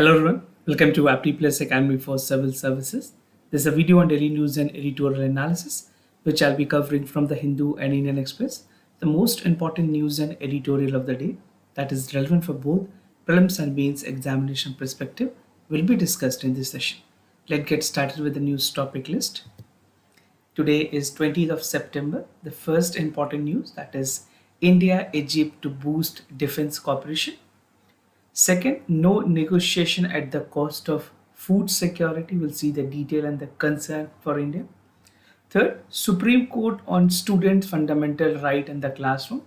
Hello everyone, welcome to Apti Plus Academy for Civil Services. This is a video on daily news and editorial analysis, which I'll be covering from the Hindu and Indian Express, the most important news and editorial of the day that is relevant for both prelims and mains examination perspective will be discussed in this session. Let's get started with the news topic list. Today is 20th of September. The first important news, that is India-Egypt to boost defense cooperation. Second, no negotiation at the cost of food security. We'll see the detail and the concern for India. Third, Supreme Court on students' fundamental right in the classroom.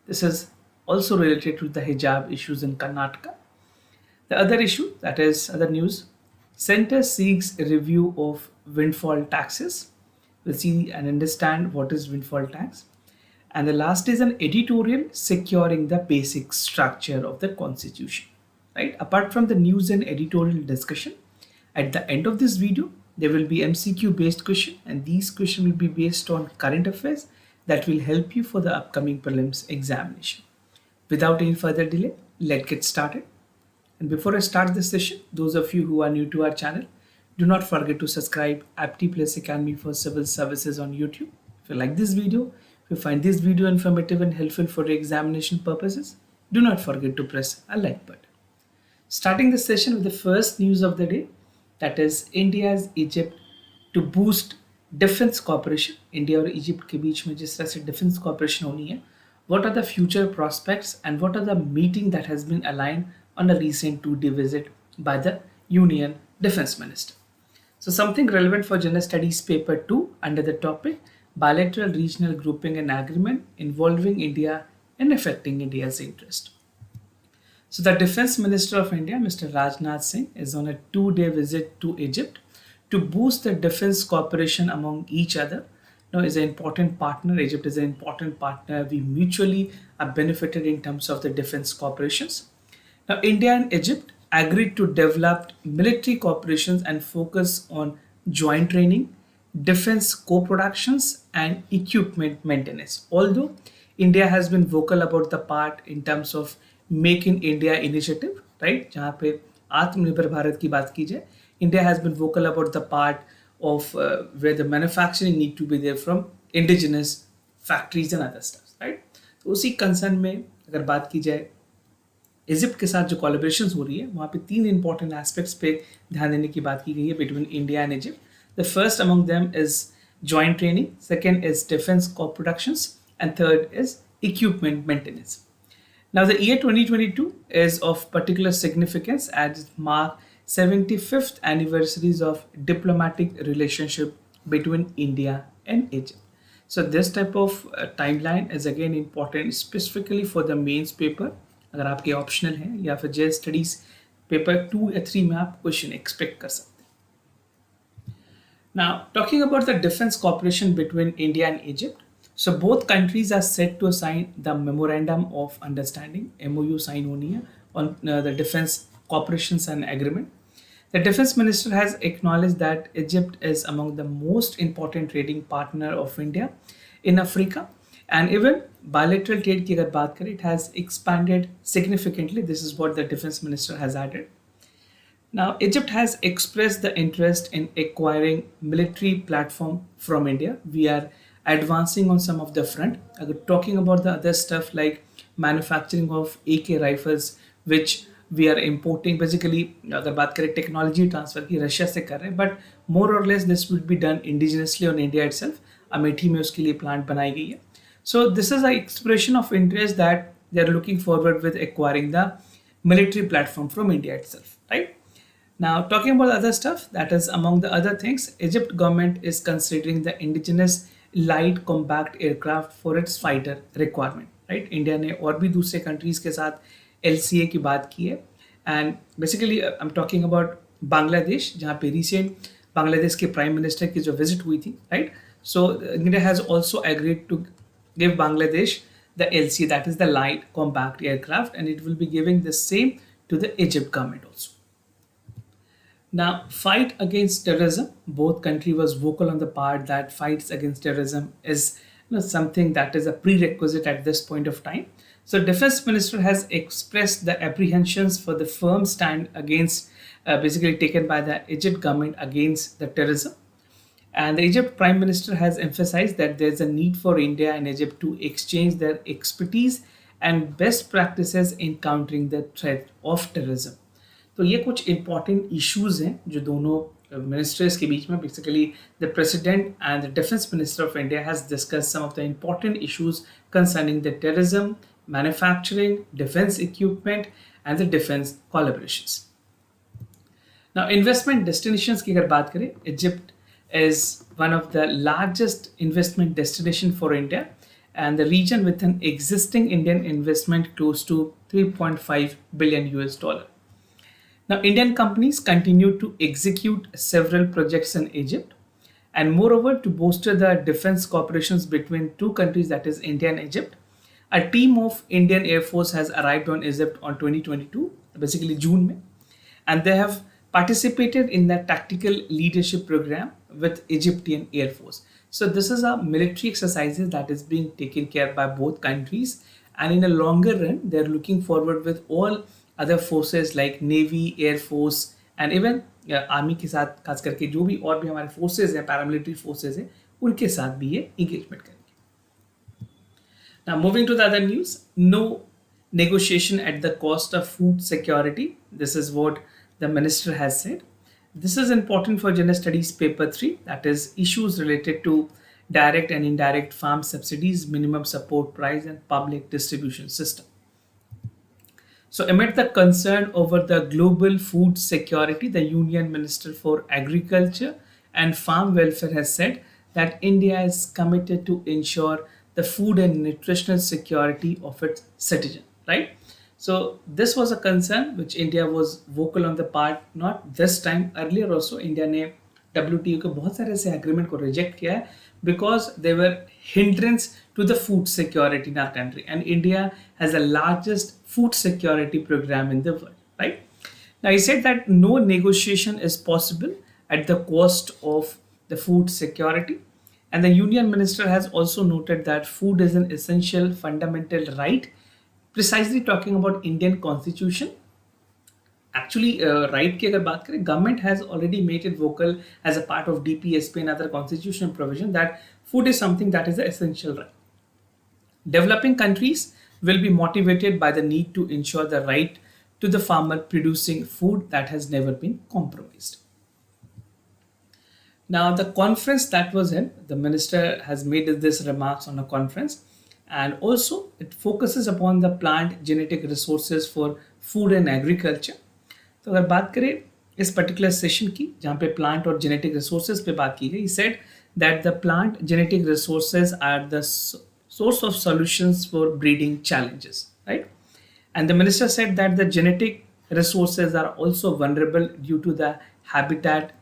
This is also related to the hijab issues in Karnataka. The other issue, that is other news, Centre seeks a review of windfall taxes. We'll see and understand what is windfall tax. And the last is an editorial securing the basic structure of the constitution. Right? Apart from the news and editorial discussion, at the end of this video, there will be MCQ based question, and these questions will be based on current affairs that will help you for the upcoming prelims examination. Without any further delay, let's get started. And before I start this session, those of you who are new to our channel, do not forget to subscribe Apti Plus Academy for Civil Services on YouTube. If you like this video, if you find this video informative and helpful for your examination purposes, do not forget to press a like button. Starting the session with the first news of the day, that is India's Egypt to boost defense cooperation. India और Egypt के बीच में जिस तरह से defense cooperation होनी है, what are the future prospects and what are the meeting that has been aligned on a recent 2-day visit by the Union Defense Minister. So something relevant for General Studies paper 2 under the topic bilateral regional grouping and agreement involving India and affecting India's interest. So the Defense Minister of India, Mr. Rajnath Singh, is on a 2-day visit to Egypt to boost the defense cooperation among each other. Now, is an important partner. Egypt is an important partner. We mutually are benefited in terms of the defense cooperations. Now, India and Egypt agreed to develop military cooperations and focus on joint training, defense co-productions, and equipment maintenance. Although India has been vocal about the part in terms of make in India initiative, right, जहाँ पे आत्मनिर्भर भारत की बात की जाए, India has been vocal about the part of where the manufacturing need to be there from indigenous factories and other stuffs, right. तो उसी concern में अगर बात की जाए इजिप्ट के साथ जो कोलैबोरेशंस हो रही है, वहाँ पे 3 इंपॉर्टेंट एस्पेक्ट्स पे ध्यान देने की बात की गई है between India and Egypt. The first among them is joint training, second is defence co productions, and third is equipment maintenance. Now, the year 2022 is of particular significance as it marks 75th anniversaries of diplomatic relationship between India and Egypt. So this type of timeline is again important specifically for the mains paper. अगर आपके optional है या फिर general studies paper 2 या 3 में आप question expect कर सकते हैं. Now, talking about the defense cooperation between India and Egypt. So both countries are set to sign the Memorandum of Understanding (MOU) sign होनी है on the defense cooperations and agreement. The defense minister has acknowledged that Egypt is among the most important trading partner of India in Africa, and even bilateral trade की अगर बात करें, it has expanded significantly. This is what the defense minister has added. Now, Egypt has expressed the interest in acquiring military platform from India. We are advancing on some of the front. Talking about the other stuff like manufacturing of AK rifles, which we are importing. Basically, अगर बात करें technology transfer की, Russia से कर रहे हैं, but more or less this will be done indigenously on India itself. Amethi में उसके लिए plant बनाई गई है. So this is an expression of interest that they are looking forward with acquiring the military platform from India itself, right? Now, talking about other stuff, that is among the other things, Egypt government is considering the indigenous light compact aircraft for its fighter requirement, right. India ने और भी दूसरे countries के साथ LCA की बात की है, and basically I am talking about Bangladesh, जहाँ पे रिसेंट बांग्लादेश के प्राइम मिनिस्टर की जो विजिट हुई थी, right. So India has also agreed to give Bangladesh the LCA, that is the light compact aircraft, and it will be giving the same to the Egypt government also. Now, fight against terrorism. Both countries was vocal on the part that fights against terrorism is something that is a prerequisite at this point of time. So defense minister has expressed the apprehensions for the firm stand against basically taken by the Egypt government against the terrorism. And the Egypt Prime Minister has emphasized that there's a need for India and Egypt to exchange their expertise and best practices in countering the threat of terrorism. तो ये कुछ important issues हैं जो दोनों ministers के बीच में basically the President and the Defense Minister of India has discussed some of the important issues concerning the terrorism, manufacturing, defense equipment and the defense collaborations. Now, investment destinations की अगर बात करें, Egypt is one of the largest investment destination for India and the region with an existing Indian investment close to 3.5 billion US dollar. Now, Indian companies continue to execute several projects in Egypt and moreover to bolster the defense cooperations between two countries, that is India and Egypt. A team of Indian Air Force has arrived on Egypt on 2022, basically June mein, and they have participated in the tactical leadership program with Egyptian Air Force. So this is a military exercises that is being taken care by both countries, and in a longer run they're looking forward with all other forces like Navy, Air Force and even army के साथ खास करके जो भी और भी हमारे forces हैं, पैरामिलिट्री फोर्सेज हैं, उनके साथ भी ये इंगेजमेंट करेंगे. Now moving to the other news, no negotiation at the cost of food security. This is what the minister has said. This is important for General Studies Paper 3, that is issues related to direct and indirect farm subsidies, minimum support price and public distribution system. So amid the concern over the global food security, the Union Minister for Agriculture and Farm Welfare has said that India is committed to ensure the food and nutritional security of its citizens, right? So this was a concern which India was vocal on the part, not this time, earlier also India ने WTO के बहुत सारे ऐसे agreement को reject किया है because they were hindrance to the food security in our country, and India has the largest food security program in the world, right? Now he said that no negotiation is possible at the cost of the food security, and the Union Minister has also noted that food is an essential fundamental right, precisely talking about Indian Constitution. Actually, right की अगर बात करें, government has already made it vocal as a part of DPSP and other constitutional provision that food is something that is an essential right. Developing countries will be motivated by the need to ensure the right to the farmer producing food that has never been compromised. Now, the conference that was held, the minister has made this remarks on a conference, and also it focuses upon the plant genetic resources for food and agriculture. तो अगर बात करें इस particular session की जहाँ पे plant और genetic resources पे बात की गई, he said that the plant genetic resources are the source of solutions for breeding challenges, right? And the minister said that the genetic resources are also vulnerable due to the habitat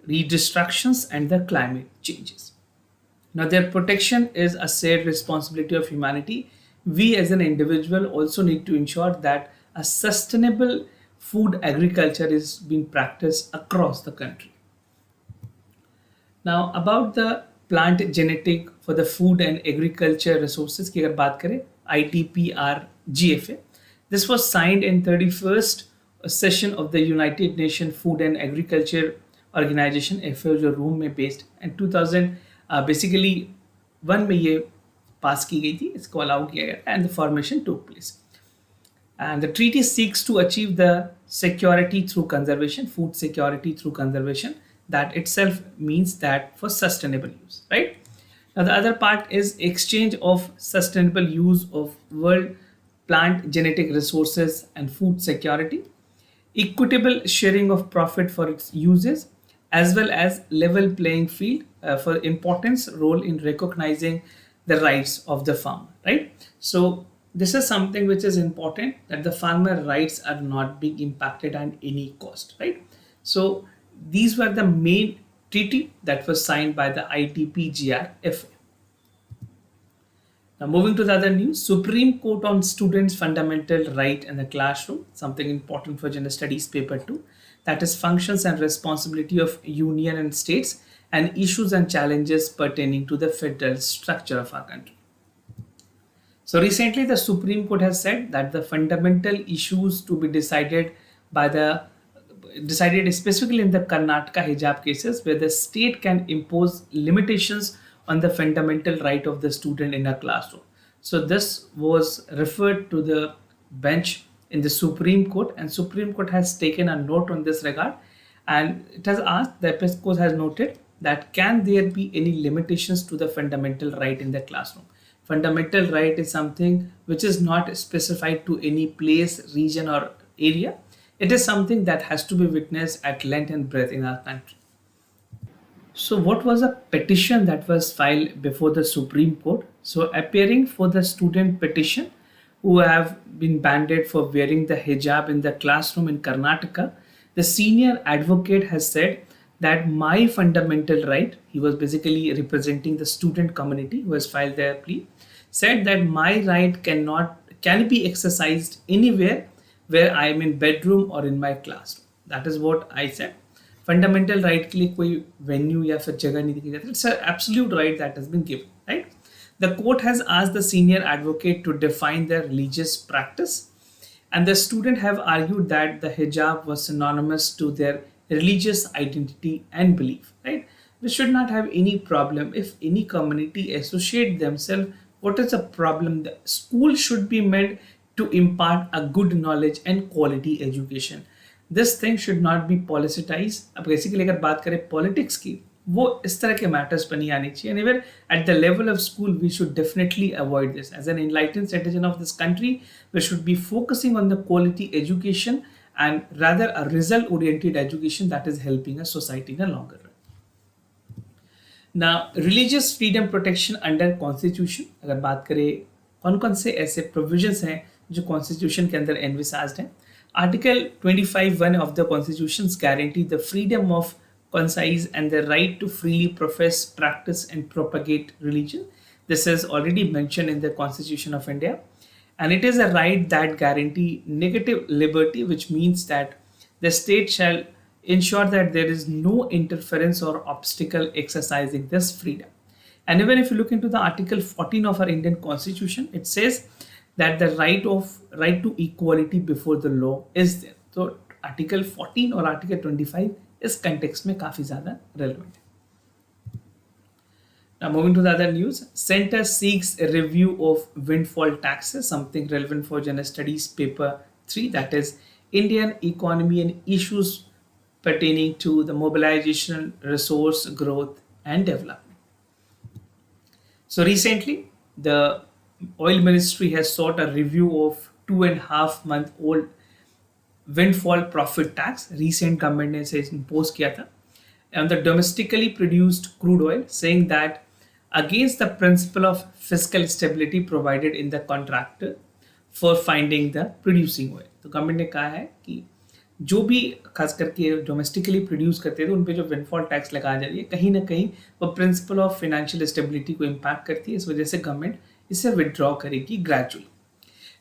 redestructions and the climate changes. Now, their protection is a shared responsibility of humanity. We as an individual also need to ensure that a sustainable food agriculture is being practiced across the country. Now, about the plant genetic for the food and agriculture resources की अगर बात करें, ITPR-GFA, this was signed in 31st session of the United Nations Food and Agriculture Organization, FAO जो रोम में based, and 2000 basically 1 में ये पास की गई थी, इसको अलाउ किया गया and the formation took place. And the treaty seeks to achieve the security through conservation, food security through conservation. That itself means that for sustainable use, right? Now, the other part is exchange of sustainable use of world plant genetic resources and food security, equitable sharing of profit for its uses, as well as level playing field for importance role in recognizing the rights of the farmer, right? So this is something which is important, that the farmer rights are not being impacted at any cost, right? So these were the main treaty that was signed by the ITPGRFA. Now moving to the other news, Supreme Court on students' fundamental right in the classroom, something important for General Studies Paper 2, that is functions and responsibility of union and states and issues and challenges pertaining to the federal structure of our country. So recently, the Supreme Court has said that the fundamental issues to be by the decided specifically in the Karnataka hijab cases, where the state can impose limitations on the fundamental right of the student in a classroom. So this was referred to the bench in the Supreme Court, and Supreme Court has taken a note on this regard, and it has asked, the EPSCO has noted that can there be any limitations to the fundamental right in the classroom. Fundamental right is something which is not specified to any place, region or area. It is something that has to be witnessed at length and breadth in our country. So, what was a petition that was filed before the Supreme Court? So, appearing for the student petition who have been banned for wearing the hijab in the classroom in Karnataka, the senior advocate has said that my fundamental right, he was basically representing the student community who has filed their plea, said that my right can be exercised anywhere where I am in bedroom or in my classroom. That is what I said. Fundamental right के लिए कोई venue या फिर जगह नहीं दी जाती. It's absolute right that has been given, right. The court has asked the senior advocate to define the religious practice, and the student have argued that the hijab was synonymous to their religious identity and belief, right. We should not have any problem if any community associate themselves. What is the problem? The school should be meant to impart a good knowledge and quality education. This thing should not be politicized. अब basically अगर बात करें politics की, वो इस तरह के matters पर नहीं आनी चाहिए. Anywhere at the level of school we should definitely avoid this. As an enlightened citizen of this country we should be focusing on the quality education and rather a result oriented education that is helping a society in a longer run. Now, religious freedom protection under constitution, अगर बात करें कौन कौन से ऐसे provisions हैं जो constitution के अंदर envisaged हैं. Article 25(1) of the Constitution guarantees the freedom of concise and the right to freely profess, practice, and propagate religion. This is already mentioned in the Constitution of India, and it is a right that guarantees negative liberty, which means that the state shall ensure that there is no interference or obstacle exercising this freedom. And even if you look into the Article 14 of our Indian Constitution, it says that the right to equality before the law is there. So Article 14 और Article 25 इस context में काफी ज़्यादा relevant है. Now moving to the other news, Center seeks a review of windfall taxes, something relevant for General Studies paper 3, that is Indian economy and issues pertaining to the mobilization, resource growth and development. So recently, the Oil Ministry has sought a review of 2.5 month old windfall profit tax. Recent government ने इसे impose किया था on the domestically produced crude oil, saying that against the principle of fiscal stability provided in the contractor for finding the producing oil. तो government ने कहा है कि जो भी खास करके डोमेस्टिकली प्रोड्यूस करते थे उन पे जो विंडफॉल टैक्स लगाया जा रही है, कहीं ना कहीं वो प्रिंसिपल ऑफ फाइनेंशियल स्टेबिलिटी को इम्पैक्ट करती है. इस वजह से गवर्नमेंट इसे विड्रॉ करेगी gradually.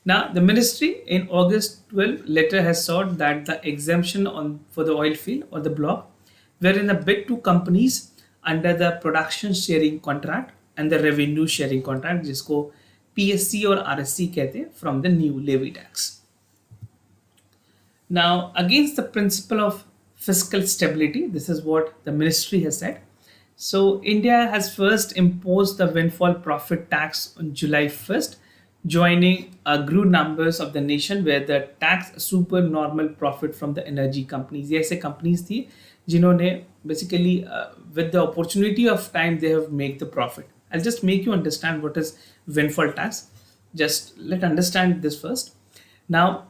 Now, the ministry in August 12 letter has sought that the exemption for the oil field or the block were in a bid to companies under the production sharing contract and the revenue sharing contract, जिसको PSC और RSC कहते हैं, from the new levy tax. Now, against the principle of fiscal stability, this is what the ministry has said. So, India has first imposed the windfall profit tax on July 1st, joining a group numbers of the nation where the tax super normal profit from the energy companies. ये ऐसे companies थी जिन्होंने basically with the opportunity of time they have made the profit. I'll just make you understand what is windfall tax. Just let's understand this first. Now,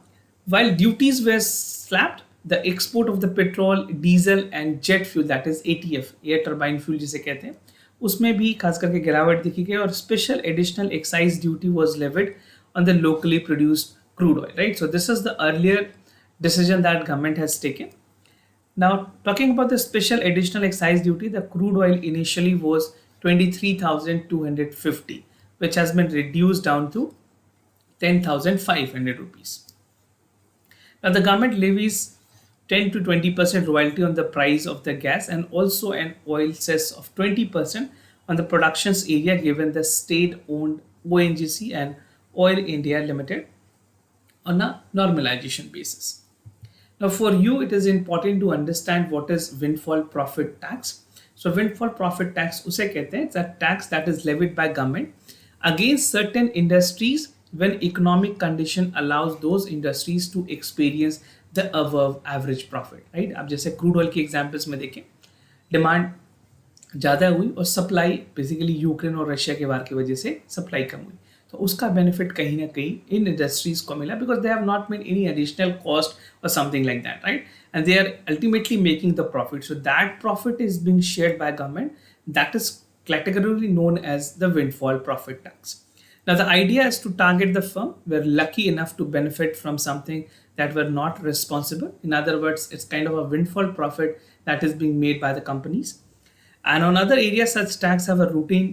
while duties were slapped, the export of the petrol, diesel and jet fuel, that is ATF, air turbine fuel जिसे कहते हैं, उसमें भी खास करके गिरावट दिखी गई और special additional excise duty was levied on the locally produced crude oil, right? So this is the earlier decision that government has taken. Now, talking about the special additional excise duty, the crude oil initially was 23,250, which has been reduced down to 10,500 rupees. Now, the government levies 10 to 20% royalty on the price of the gas and also an oil cess of 20% on the productions area given the state-owned ONGC and Oil India Limited on a normalization basis. Now, for you, it is important to understand what is windfall profit tax. So, windfall profit tax उसे कहते हैं, it's a tax that is levied by government against certain industries when economic condition allows those industries to experience the above average profit, right? अब जैसे crude oil के examples में देखें, demand ज़्यादा हुई और सप्लाई बेसिकली यूक्रेन और Russia के वार की वजह से सप्लाई कम हुई, तो उसका बेनिफिट कहीं ना कहीं इन इंडस्ट्रीज को मिला because they have not made any additional cost और something like that, right, and they are ultimately making the profit. So that profit is being shared by government. That is categorically known as the windfall profit tax. Now, the idea is to target the firm were lucky enough to benefit from something that were not responsible. In other words, it's kind of a windfall profit that is being made by the companies. And on other areas, such tax have a routine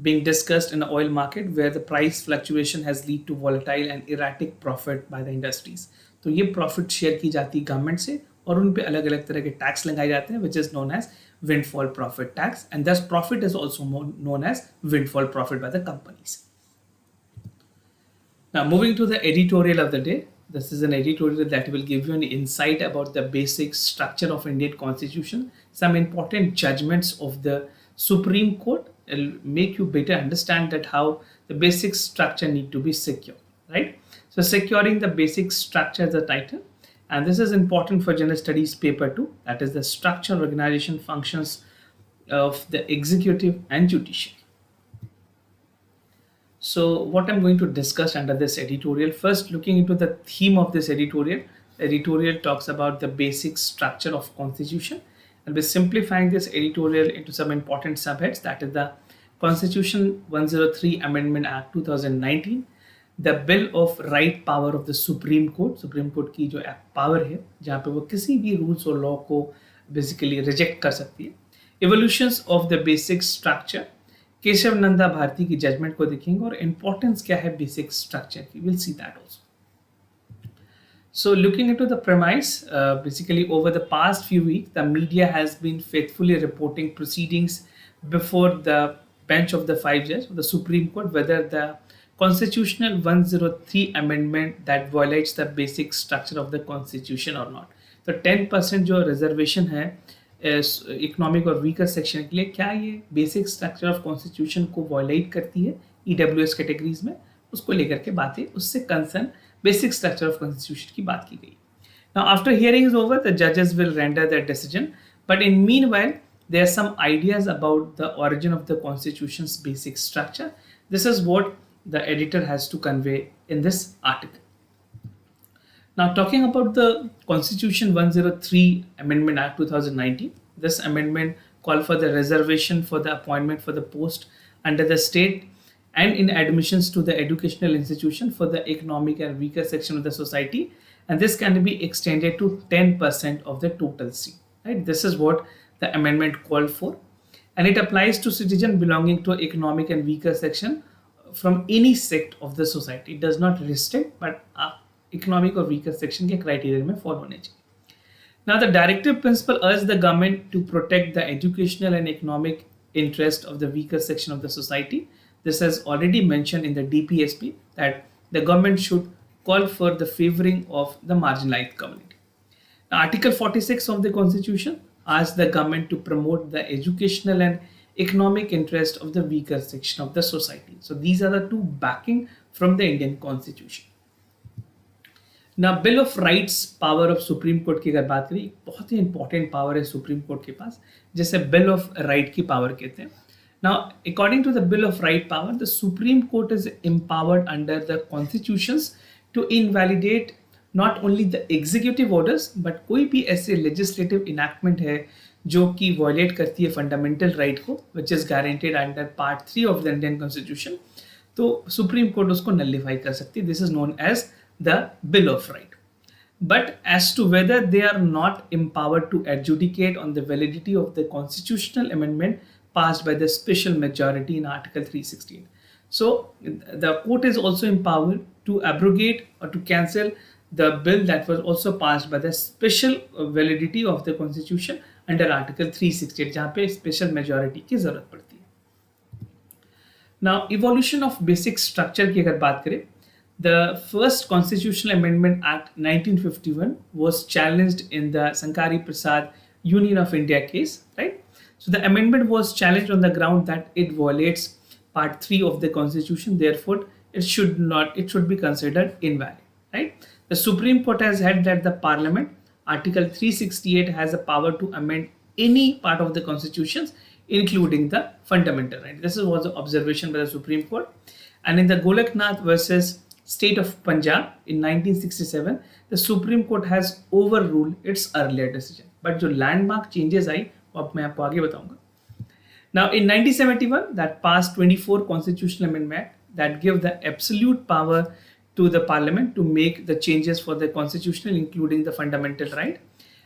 being discussed in the oil market where the price fluctuation has led to volatile and erratic profit by the industries. तो ये profit share की जाती है government से और उन पे अलग अलग तरह के टैक्स लगाए जाते हैं, which is known as windfall profit tax, and thus profit is also known as windfall profit by the companies. Now, moving to the editorial of the day. This is an editorial that will give you an insight about the basic structure of Indian Constitution, some important judgments of the Supreme Court. It will make you better understand that how the basic structure need to be secure, right? So, securing the basic structure is the title, and this is important for General Studies paper 2. That is the structure, organization, functions of the executive and judiciary. So what I'm going to discuss under this editorial, first looking into the theme of this editorial. The editorial talks about the basic structure of constitution, and we're simplifying this editorial into some important subheads. That is the Constitution 103 Amendment Act 2019, the Bill of Right Power of the Supreme Court. Supreme Court की जो power है जहाँ पे वो किसी भी rules और law को basically reject कर सकती है. Evolutions of the basic structure. Keshav Nanda Bharti की जजमेंट को देखेंगे और इंपॉर्टेंस क्या है बेसिक स्ट्रक्चर की. Will see that also. So looking into the premise, basically over the past few weeks, the media has been faithfully reporting proceedings before the bench of the 5 judges of the Supreme Court, whether the Constitutional 103 amendment that violates the basic structure of the Constitution or not. तो 10% जो reservation है economic और weaker section के लिए, क्या ये basic structure of constitution को violet करती है ईडब्ल्यूएस कैटेगरीज में, उसको लेकर के बातें, उससे concern basic structure of constitution की बात की गई. Now after hearing is over, the जजेस will render their decision, but in meanwhile there are some ideas about the origin of the constitution's basic structure. This is what the editor has to convey in this article. Now, talking about the Constitution 103 Amendment Act 2019, this amendment called for the reservation for the appointment for the post under the state and in admissions to the educational institution for the economic and weaker section of the society, and this can be extended to 10% of the total seat. Right? This is what the amendment called for, and it applies to citizens belonging to economic and weaker section from any sect of the society. It does not restrict, but economic और weaker section के criteria में follow होने चाहिए. Now, the directive principle urges the government to protect the educational and economic interest of the weaker section of the society. This is already mentioned in the DPSP that the government should call for the favoring of the marginalized community. Now, Article 46 of the Constitution asks the government to promote the educational and economic interest of the weaker section of the society. So these are the two backing from the Indian Constitution. ना bill of rights power of Supreme Court की अगर बात करें, बहुत ही important power है Supreme Court के पास, जिसे बिल ऑफ राइट की पावर कहते हैं. Now according to the bill of right power, the Supreme Court is empowered under the constitutions to invalidate not only the executive orders but कोई भी ऐसे लेजिस्लेटिव इनैक्टमेंट है जो कि वॉयलेट करती है फंडामेंटल राइट को, which is guaranteed under part 3 of the Indian constitution, तो सुप्रीम कोर्ट उसको नलिफाई कर सकती है. This is known as the Bill of Right. But as to whether they are not empowered to adjudicate on the validity of the constitutional amendment passed by the special majority in Article 368. So the court is also empowered to abrogate or to cancel the bill that was also passed by the special validity of the constitution under Article 368, जहाँ पे special majority की जरूरत पड़ती है. Now evolution of basic structure की अगर बात करें, the first constitutional amendment act 1951 was challenged in the Sankari Prasad Union of India case, right? So the amendment was challenged on the ground that it violates part 3 of the constitution, therefore it should be considered invalid, right? The Supreme Court has held that the parliament, article 368, has the power to amend any part of the constitutions including the fundamental right. This was an observation by the Supreme Court. And in the Golaknath versus State of Punjab in 1967, the Supreme Court has overruled its earlier decision. But जो landmark changes आई वो अब मैं आपको आगे बताऊंगा. Now in 1971, that passed 24 Constitutional Amendment Act that give the absolute power to the Parliament to make the changes for the constitutional, including the fundamental right,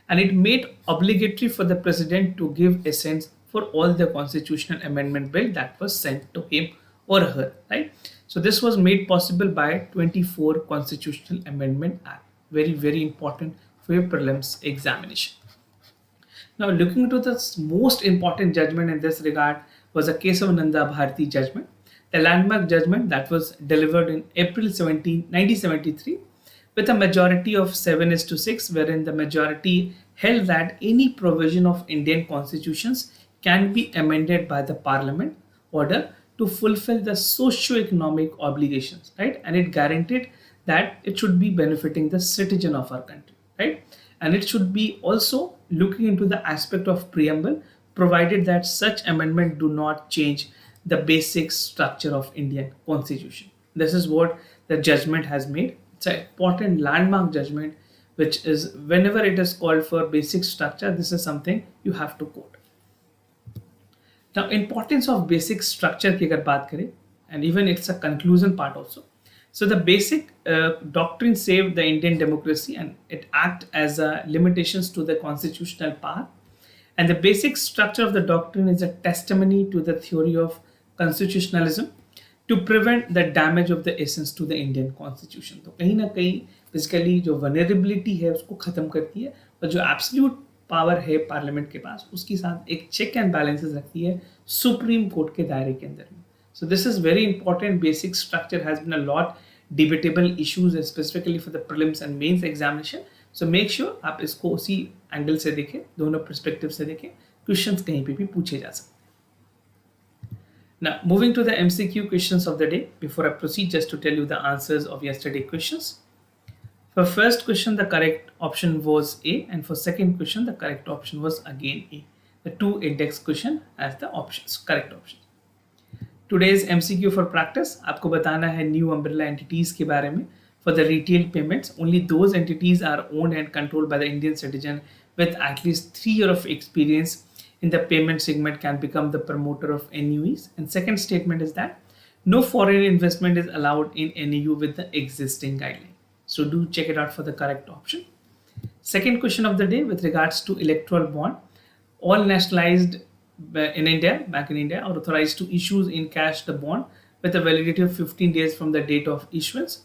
and it made obligatory for the President to give assent for all the constitutional amendment bill that was sent to him or her, right? So this was made possible by 24 Constitutional Amendment Act. Very, very important for your prelims examination. Now looking into the most important judgment in this regard was the case of Nanda Bharati judgment, the landmark judgment that was delivered in April 17, 1973 with a majority of 7:6, wherein the majority held that any provision of Indian constitutions can be amended by the parliament order to fulfill the socio-economic obligations, right? And it guaranteed that it should be benefiting the citizen of our country, right? And it should be also looking into the aspect of preamble, provided that such amendment do not change the basic structure of Indian constitution. This is what the judgment has made. It's an important landmark judgment, which is whenever it is called for basic structure, this is something you have to quote. Now, importance of basic structure की अगर बात करें, and even it's a conclusion part also. So the basic doctrine saved the Indian democracy and it act as a limitations to the constitutional power. And the basic structure of the doctrine is a testimony to the theory of constitutionalism to prevent the damage of the essence to the Indian constitution. तो कहीं ना कहीं basically जो vulnerability है उसको खत्म करती है और जो absolute पावर है पार्लियामेंट के पास उसके साथ एक चेक एंड बैलेंसेस रखती है सुप्रीम कोर्ट के दायरे के अंदर में. So this is very important. Basic structure has been a lot debatable issues specifically for the prelims and mains examination. So make sure आप इसको उसी एंगल से देखें, दोनों पर्सपेक्टिव से देखें. क्वेश्चंस कहीं पे भी पूछे जा सकते हैं. Now moving to the MCQ questions of the day. Before I proceed, just to tell you the answers of yesterday questions. For first question, the correct option was A, and for second question, the correct option was again A. The two index question as the options, correct options. Today's MCQ for practice, आपको बताना है new umbrella entities के बारे में. For the retail payments, only those entities are owned and controlled by the Indian citizen with at least 3 years of experience in the payment segment can become the promoter of NUEs. And second statement is that no foreign investment is allowed in NEU with the existing guideline. So do check it out for the correct option. Second question of the day with regards to electoral bond. All nationalized in India, back in India, are authorized to issue in cash the bond with a validity of 15 days from the date of issuance.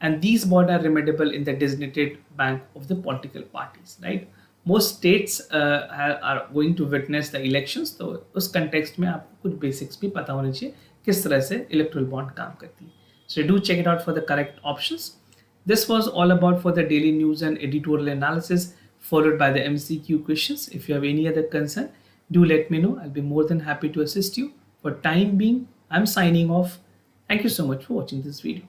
And these bonds are redeemable in the designated bank of the political parties, right? Most states are going to witness the elections. तो उस context में आपको कुछ basics भी पता होने चाहिए किस तरह से electoral bond काम करती है. So do check it out for the correct options. This was all about for the daily news and editorial analysis followed by the MCQ questions. If you have any other concern, do let me know. I'll be more than happy to assist you. For time being, I'm signing off. Thank you so much for watching this video.